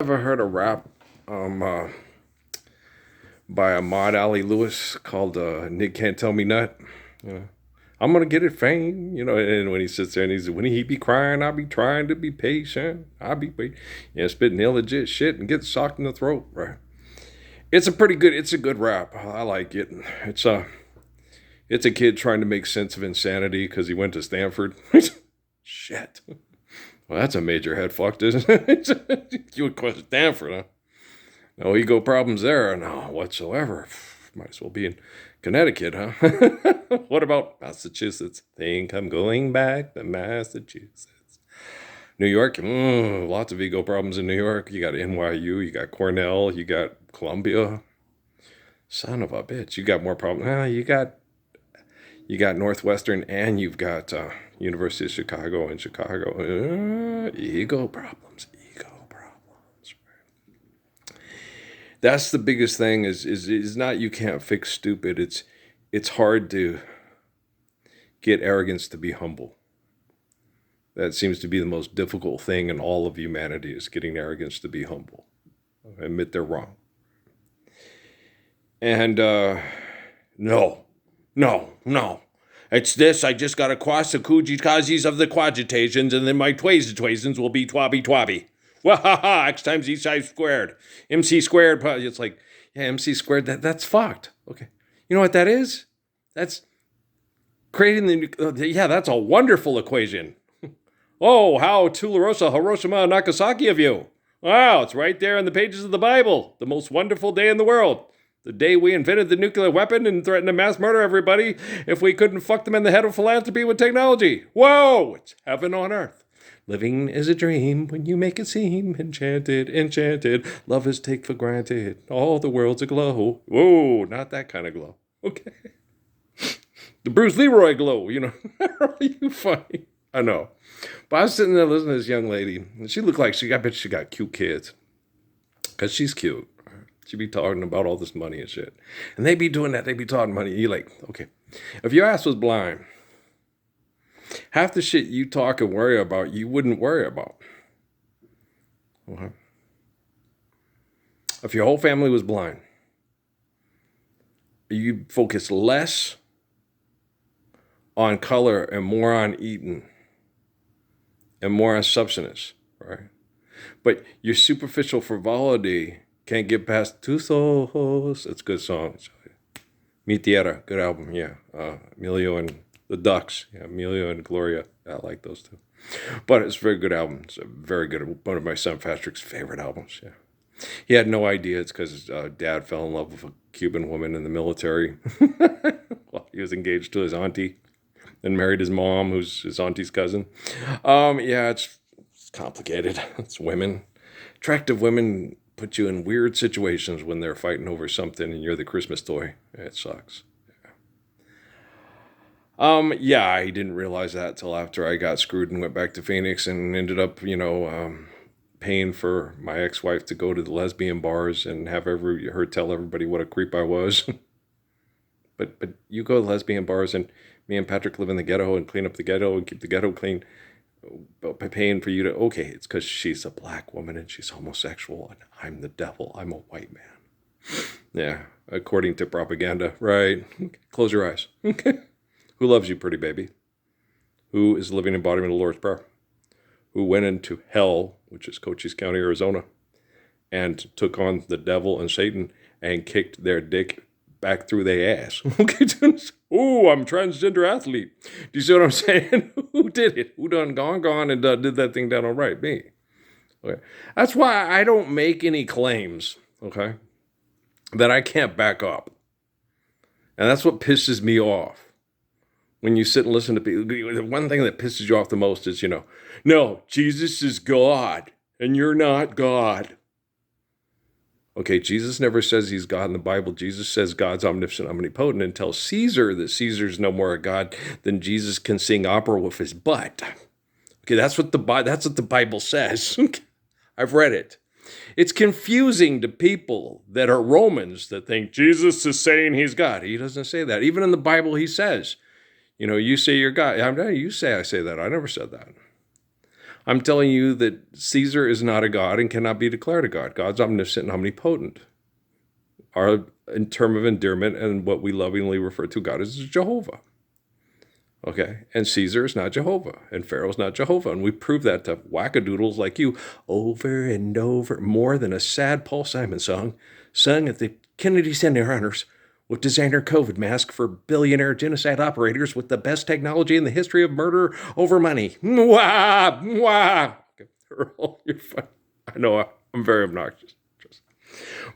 Ever heard a rap by Ahmad Ali Lewis called Nick Can't Tell Me Nut? You know, I'm gonna get it fame, and when he sits there and when he be crying, I'll be trying to be patient. I'll be spitting illegit shit and get socked in the throat, right? It's a good rap. I like it. It's a it's a kid trying to make sense of insanity because he went to Stanford. Shit. Well, that's a major head fucked, isn't it? You went to Stanford, huh? No ego problems there, no whatsoever. Might as well be in Connecticut, huh? What about Massachusetts? Think I'm going back to Massachusetts. New York, lots of ego problems in New York. You got NYU, you got Cornell, you got Columbia. Son of a bitch, you got more problems. You got Northwestern, and you've got University of Chicago in Chicago. Ego problems, ego problems. That's the biggest thing. Is not you can't fix stupid. It's hard to get arrogance to be humble. That seems to be the most difficult thing in all of humanity, is getting arrogance to be humble. Admit they're wrong. And no, no, no. It's this. I just got to cross the kujikazis of the quadjutations, and then my twasons will be twabby twabby. Wahaha, X times E size squared. MC squared. It's like, yeah, MC squared, that's fucked. Okay. You know what that is? That's creating yeah, that's a wonderful equation. Oh, how Tularosa, Hiroshima, Nagasaki of you. Wow, it's right there in the pages of the Bible. The most wonderful day in the world. The day we invented the nuclear weapon and threatened to mass murder everybody if we couldn't fuck them in the head of philanthropy with technology. Whoa, it's heaven on earth. Living is a dream when you make it seem enchanted, enchanted. Love is take for granted. All the world's aglow. Whoa, not that kind of glow. Okay. The Bruce Leroy glow, Are you funny? I know. But I was sitting there listening to this young lady, and she looked like I bet she got cute kids. Because she's cute. She'd be talking about all this money and shit. And they be doing that. They be talking money. You're like, okay. If your ass was blind, half the shit you talk and worry about, you wouldn't worry about. Okay. If your whole family was blind, you'd focus less on color and more on eating and more on substance, right? But your superficial frivolity can't get past Tus Ojos. It's a good song. Mi Tierra, good album, yeah. Emilio and the Ducks, yeah, Emilio and Gloria. I like those two. But it's a very good album. It's a very good, one of my son Patrick's favorite albums, yeah. He had no idea it's because his dad fell in love with a Cuban woman in the military while he was engaged to his auntie and married his mom, who's his auntie's cousin. Yeah, it's complicated. It's women. Attractive women put you in weird situations when they're fighting over something and you're the Christmas toy. It sucks. Yeah, I didn't realize that till after I got screwed and went back to Phoenix and ended up, paying for my ex-wife to go to the lesbian bars and have her tell everybody what a creep I was. but you go to lesbian bars and me and Patrick live in the ghetto and clean up the ghetto and keep the ghetto clean. By paying for you to, okay, it's because she's a black woman and she's homosexual and I'm the devil. I'm a white man. Yeah, according to propaganda, right? Close your eyes. Okay. Who loves you, pretty baby? Who is the living embodiment of the Lord's Prayer? Who went into hell, which is Cochise County, Arizona, and took on the devil and Satan and kicked their dick back through their ass. Okay, oh, I'm a transgender athlete. Do you see what I'm saying? Who did it? Who done gone and did that thing down all right? Me. Okay, that's why I don't make any claims. Okay, that I can't back up, and that's what pisses me off. When you sit and listen to people, the one thing that pisses you off the most is, no, Jesus is God, and you're not God. Okay, Jesus never says he's God in the Bible. Jesus says God's omniscient, omnipotent, and tells Caesar that Caesar's no more a God than Jesus can sing opera with his butt. Okay, that's what the Bible says. I've read it. It's confusing to people that are Romans that think Jesus is saying he's God. He doesn't say that. Even in the Bible, he says, you say you're God. You say I say that. I never said that. I'm telling you that Caesar is not a god and cannot be declared a god. God's omniscient and omnipotent. Our in term of endearment and what we lovingly refer to God as Jehovah. Okay, and Caesar is not Jehovah, and Pharaoh's not Jehovah, and we prove that to wackadoodles like you over and over, more than a sad Paul Simon song sung at the Kennedy Center Honors with designer COVID mask for billionaire genocide operators with the best technology in the history of murder over money. Mwah, mwah. Okay, Earl, you're fine. I know I'm very obnoxious,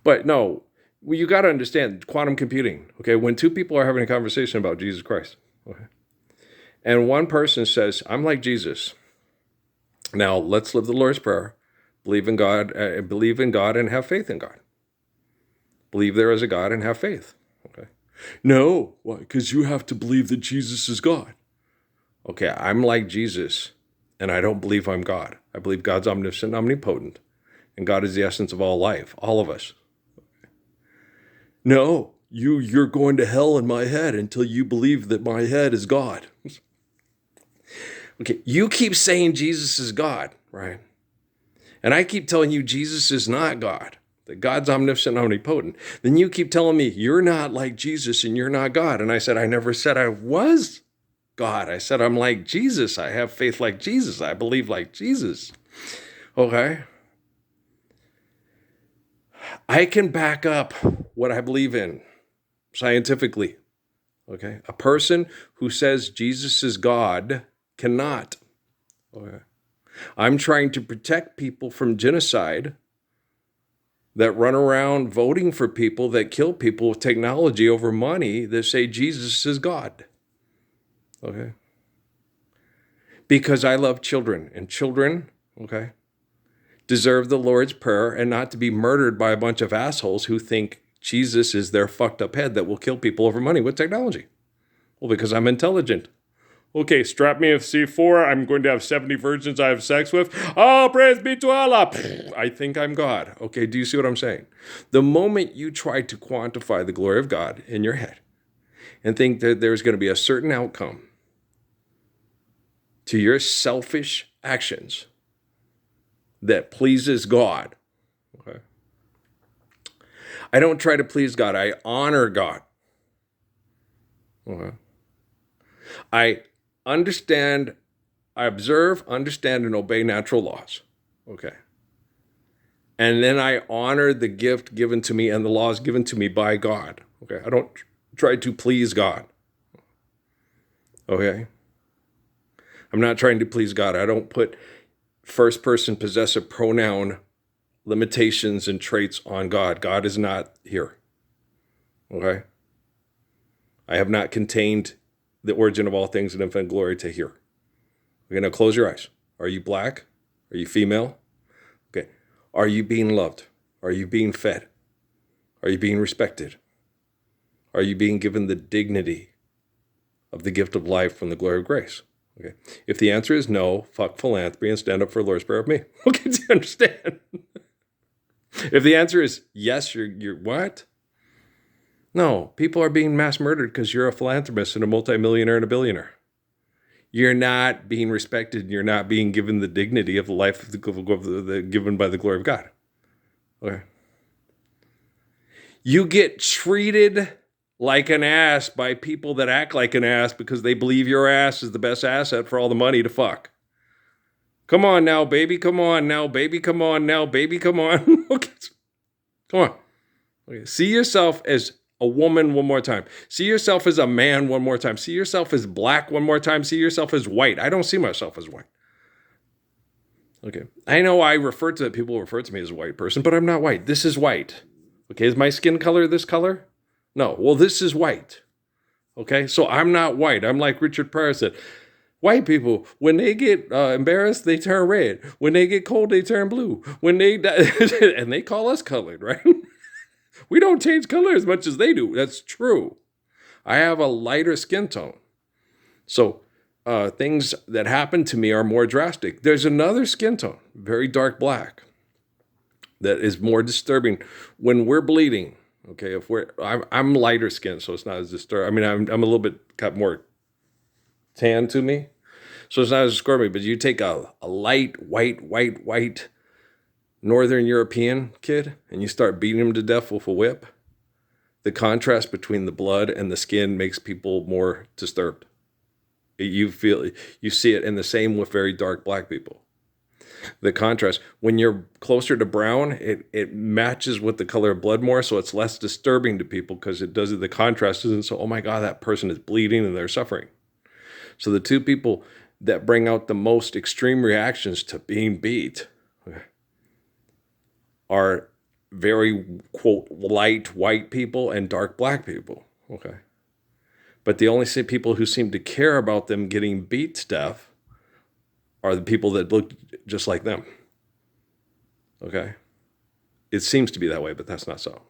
but no, well, you got to understand quantum computing. Okay, when two people are having a conversation about Jesus Christ, okay, and one person says, "I'm like Jesus." Now let's live the Lord's Prayer. Believe in God and have faith in God. Believe there is a God and have faith. Okay. No, why? Because you have to believe that Jesus is God. Okay, I'm like Jesus, and I don't believe I'm God. I believe God's omniscient, omnipotent, and God is the essence of all life, all of us. No, you're going to hell in my head until you believe that my head is God. Okay, you keep saying Jesus is God, right? And I keep telling you Jesus is not God, that God's omniscient, omnipotent. Then you keep telling me you're not like Jesus and you're not God. And I said, I never said I was God. I said, I'm like Jesus. I have faith like Jesus. I believe like Jesus. Okay? I can back up what I believe in scientifically. Okay? A person who says Jesus is God cannot. Okay? I'm trying to protect people from genocide that run around voting for people that kill people with technology over money that say Jesus is God. Okay? Because I love children, and children, okay, deserve the Lord's Prayer and not to be murdered by a bunch of assholes who think Jesus is their fucked up head that will kill people over money with technology. Well, because I'm intelligent. Okay, strap me with C4. I'm going to have 70 virgins I have sex with. Oh, praise be to Allah. I think I'm God. Okay, do you see what I'm saying? The moment you try to quantify the glory of God in your head and think that there's going to be a certain outcome to your selfish actions that pleases God, okay? I don't try to please God. I honor God. Okay? I understand, I observe, understand, and obey natural laws. Okay. And then I honor the gift given to me and the laws given to me by God. Okay. I don't try to please God. Okay. I'm not trying to please God. I don't put first person possessive pronoun limitations and traits on God. God is not here. Okay. I have not contained the origin of all things in infinite glory to here. Okay, now close your eyes. Are you black? Are you female? Okay. Are you being loved? Are you being fed? Are you being respected? Are you being given the dignity of the gift of life from the glory of grace? Okay. If the answer is no, fuck philanthropy and stand up for Lord's Prayer of me. Okay, do you understand? If the answer is yes, you're what? No, people are being mass murdered because you're a philanthropist and a multimillionaire and a billionaire. You're not being respected. You're not being given the dignity of the life of given by the glory of God. Okay. You get treated like an ass by people that act like an ass because they believe your ass is the best asset for all the money to fuck. Come on now, baby. Come on now, baby. Come on now, baby. Come on. Okay. Come on. Okay. See yourself as a woman one more time. See yourself as a man one more time. See yourself as black one more time. See yourself as white. I don't see myself as white. Okay. I know people refer to me as a white person, but I'm not white. This is white. Okay. Is my skin color this color? No. Well, this is white. Okay. So I'm not white. I'm like Richard Pryor said. White people, when they get embarrassed, they turn red. When they get cold, they turn blue. When they and they call us colored, right? We don't change color as much as they do. That's true. I have a lighter skin tone. So things that happen to me are more drastic. There's another skin tone, very dark black, that is more disturbing when we're bleeding. Okay, I'm lighter skin, so it's not as disturbing. I mean, I'm a little bit got more tan to me. So it's not as squirmy, but you take a light, white Northern European kid and you start beating him to death with a whip, the contrast between the blood and the skin makes people more disturbed. You see it, in the same with very dark black people. The contrast, when you're closer to brown, it matches with the color of blood more, so it's less disturbing to people because it does the contrast isn't so, oh my God, that person is bleeding and they're suffering. So the two people that bring out the most extreme reactions to being beat are very, quote, light white people and dark black people. Okay. But the only people who seem to care about them getting beat to death are the people that look just like them. Okay? It seems to be that way, but that's not so.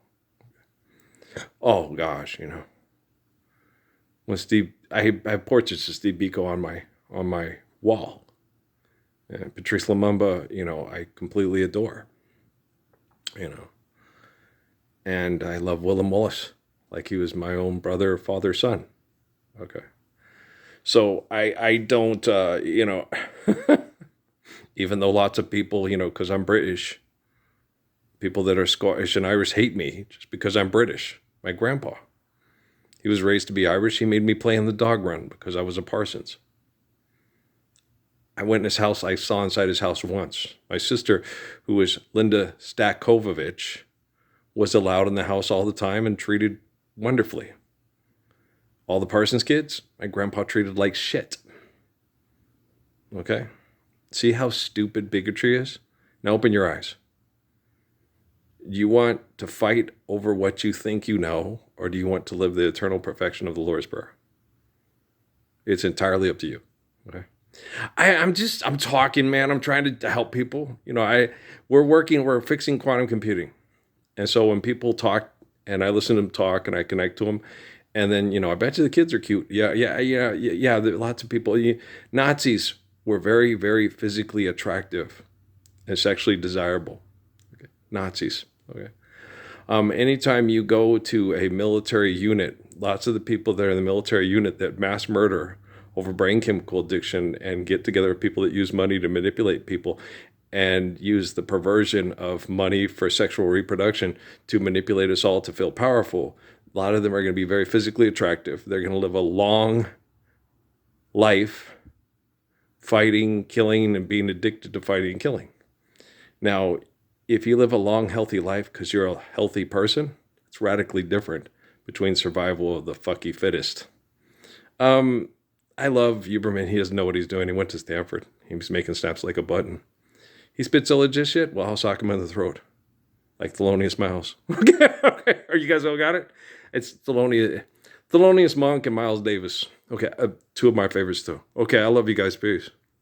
Oh gosh, when I have portraits of Steve Biko on my wall. And Patrice Lumumba, I completely adore. And I love Willem Willis, like he was my own brother, father, son. Okay. So I don't, even though lots of people, because I'm British, people that are Scottish and Irish hate me just because I'm British. My grandpa, he was raised to be Irish. He made me play in the dog run because I was a Parsons. I went in his house. I saw inside his house once. My sister, who was Linda Stakovovich, was allowed in the house all the time and treated wonderfully. All the Parsons kids, my grandpa treated like shit. Okay? See how stupid bigotry is? Now open your eyes. Do you want to fight over what you think you know, or do you want to live the eternal perfection of the Lord's Prayer? It's entirely up to you. Okay? I'm talking, man. I'm trying to help people. We're fixing quantum computing. And so when people talk and I listen to them talk and I connect to them, and then, I bet you the kids are cute. Yeah. There are lots of people. Nazis were very, very physically attractive and sexually desirable. Okay. Nazis. Okay. Anytime you go to a military unit, lots of the people that are in the military unit that mass murder over brain chemical addiction and get together with people that use money to manipulate people and use the perversion of money for sexual reproduction to manipulate us all to feel powerful. A lot of them are going to be very physically attractive. They're going to live a long life fighting, killing, and being addicted to fighting and killing. Now, if you live a long, healthy life because you're a healthy person, it's radically different between survival of the fucky fittest. I love Huberman. He doesn't know what he's doing. He went to Stanford. He was making snaps like a button. He spits a legit shit. Well, I'll sock him in the throat. Like Thelonious Miles. Okay. Are you guys all got it? It's Thelonious Monk and Miles Davis. Okay. Two of my favorites too. Okay. I love you guys. Peace.